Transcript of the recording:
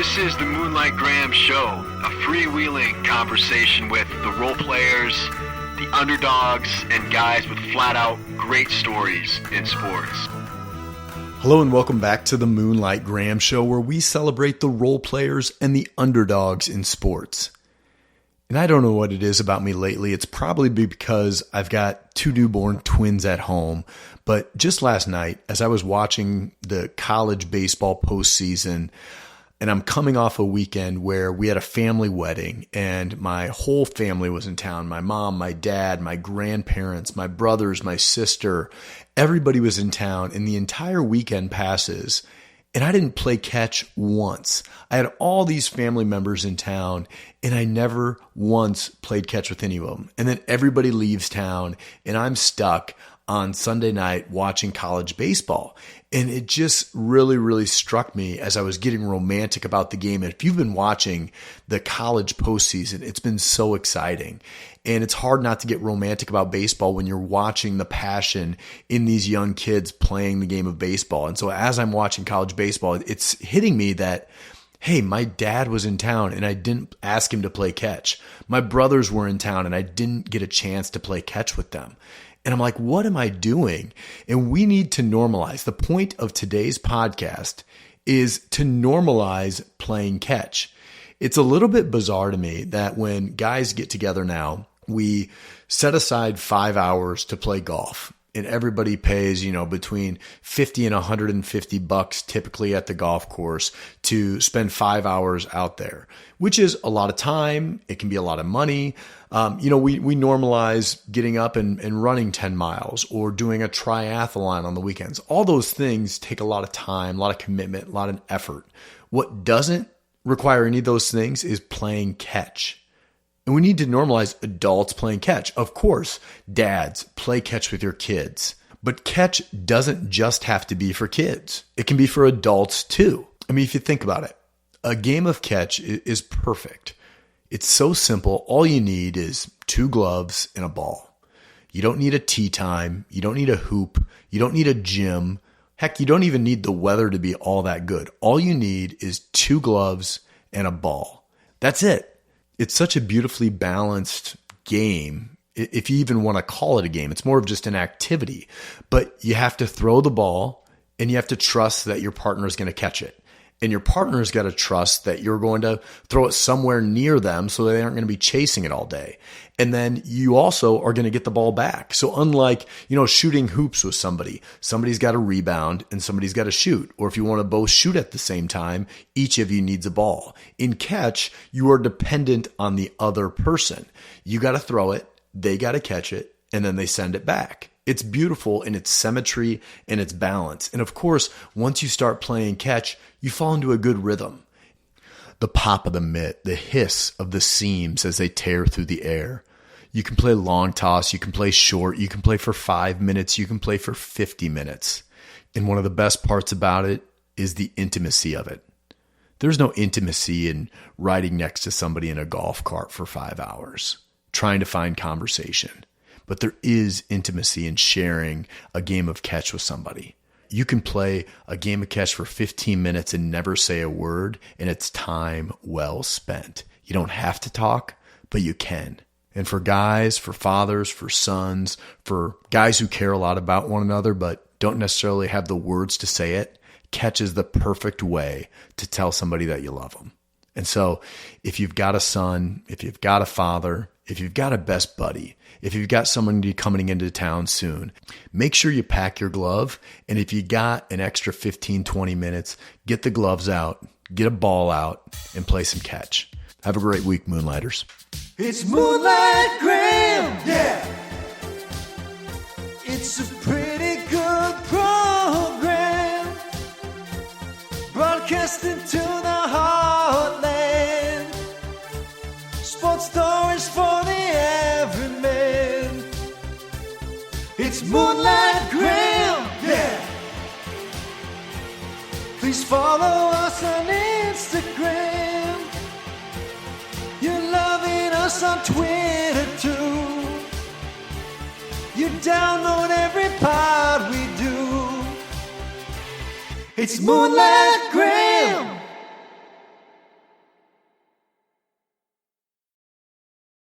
This is the Moonlight Graham Show, a freewheeling conversation with the role players, the underdogs, and guys with flat-out great stories in sports. Hello and welcome back to the Moonlight Graham Show, where we celebrate the role players and the underdogs in sports. And I don't know what it is about me lately. It's probably because I've got two newborn twins at home. But just last night, as I was watching the college baseball postseason, and I'm coming off a weekend where we had a family wedding and my whole family was in town. My mom, my dad, my grandparents, my brothers, my sister, everybody was in town, and the entire weekend passes and I didn't play catch once. I had all these family members in town and I never once played catch with any of them. And then everybody leaves town and I'm stuck on Sunday night watching college baseball. And it just really struck me as I was getting romantic about the game. And if you've been watching the college postseason, it's been so exciting. And it's hard not to get romantic about baseball when you're watching the passion in these young kids playing the game of baseball. And so as I'm watching college baseball, it's hitting me that, hey, my dad was in town and I didn't ask him to play catch. My brothers were in town and I didn't get a chance to play catch with them. And I'm like, what am I doing? And we need to normalize. The point of today's podcast is to normalize playing catch. It's a little bit bizarre to me that when guys get together now, we set aside 5 hours to play golf. And everybody pays, between $50 and $150 typically at the golf course to spend 5 hours out there, which is a lot of time. It can be a lot of money. We normalize getting up and running 10 miles or doing a triathlon on the weekends. All those things take a lot of time, a lot of commitment, a lot of effort. What doesn't require any of those things is playing catch. And we need to normalize adults playing catch. Of course, dads, play catch with your kids. But catch doesn't just have to be for kids. It can be for adults too. I mean, if you think about it, a game of catch is perfect. It's so simple. All you need is 2 gloves and a ball. You don't need a tee time. You don't need a hoop. You don't need a gym. Heck, you don't even need the weather to be all that good. All you need is 2 gloves and a ball. That's it. It's such a beautifully balanced game. If you even want to call it a game, it's more of just an activity. But you have to throw the ball and you have to trust that your partner is going to catch it. And your partner's got to trust that you're going to throw it somewhere near them so they aren't going to be chasing it all day. And then you also are going to get the ball back. So unlike, shooting hoops with somebody's got to rebound and somebody's got to shoot. Or if you want to both shoot at the same time, each of you needs a ball. In catch, you are dependent on the other person. You got to throw it, they got to catch it, and then they send it back. It's beautiful in its symmetry and its balance. And of course, once you start playing catch, you fall into a good rhythm. The pop of the mitt, the hiss of the seams as they tear through the air. You can play long toss, you can play short, you can play for 5 minutes, you can play for 50 minutes. And one of the best parts about it is the intimacy of it. There's no intimacy in riding next to somebody in a golf cart for 5 hours, trying to find conversation. But there is intimacy in sharing a game of catch with somebody. You can play a game of catch for 15 minutes and never say a word, and it's time well spent. You don't have to talk, but you can. And for guys, for fathers, for sons, for guys who care a lot about one another but don't necessarily have the words to say it, catch is the perfect way to tell somebody that you love them. And so if you've got a son, if you've got a father, if you've got a best buddy, if you've got someone coming into town soon, make sure you pack your glove. And if you got an extra 15, 20 minutes, get the gloves out, get a ball out, and play some catch. Have a great week, Moonlighters. It's Moonlight Graham, yeah. It's a pretty good program, broadcasting to the heartland. Sports stories for the everyman. It's Moonlight Graham, yeah. Please follow us on Instagram. You're loving us on Twitter too. You download every pod we do. It's Moonlight Graham.